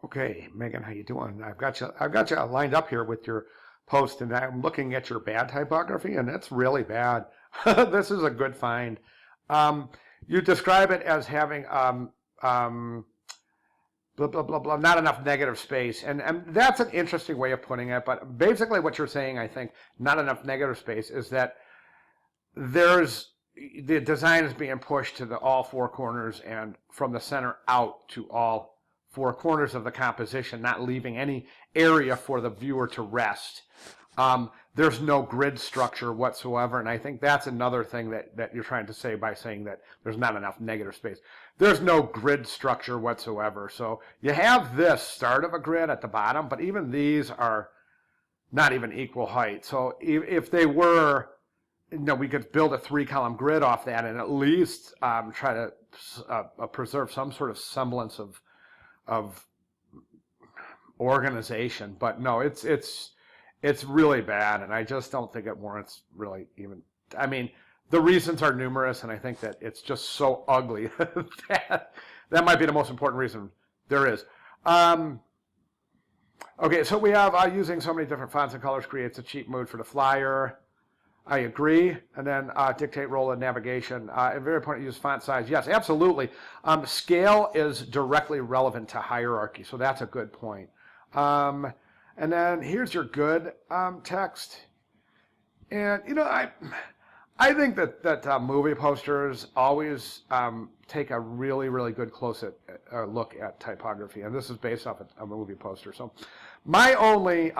Okay, Megan, how you doing? I've got you lined up here with your post, and I'm looking at your bad typography, and it's really bad. This is a good find. Um, you describe it as having um, blah blah blah blah, not enough negative space, and that's an interesting way of putting it. But basically, what you're saying, I think, not enough negative space, is that there's the design is being pushed to the all four corners and from the center out to all four corners of the composition, not leaving any area for the viewer to rest. There's no grid structure whatsoever, and I think that's another thing that you're trying to say by saying that there's not enough negative space. There's no grid structure whatsoever. So you have this start of a grid at the bottom, but even these are not even equal height. So if they were, we could build a 3-column grid off that and at least try to preserve some sort of semblance of organization. But no, it's really bad, and I just don't think it warrants really even. I mean, the reasons are numerous, and I think that it's just so ugly that might be the most important reason there is. Okay, so we have using so many different fonts and colors creates a cheap mood for the flyer. I agree. And then dictate role in navigation. And very important to use font size. Yes, absolutely. Scale is directly relevant to hierarchy, so that's a good point. And then here's your good text. And I think that movie posters always take a really, really good close look at typography, and this is based off a movie poster. So my only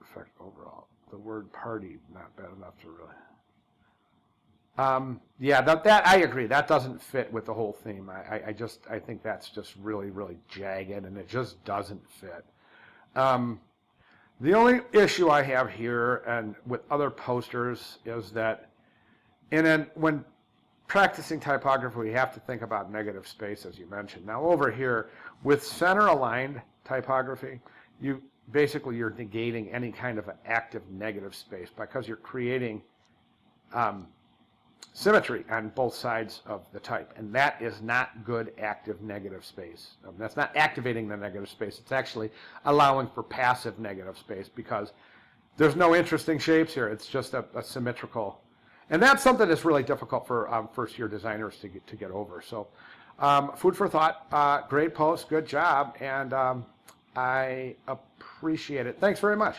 effect overall, the word party, not bad enough to really. Yeah, that I agree. That doesn't fit with the whole theme. I think that's just really, really jagged, and it just doesn't fit. The only issue I have here and with other posters is that when practicing typography, we have to think about negative space, as you mentioned. Now over here, with center-aligned typography, you're negating any kind of an active negative space because you're creating symmetry on both sides of the type, and that is not good active negative space. That's not activating the negative space. It's actually allowing for passive negative space because there's no interesting shapes here. It's just a symmetrical, and that's something that's really difficult for first-year designers to get over. So, food for thought. Great post, good job, and I appreciate it. Thanks very much.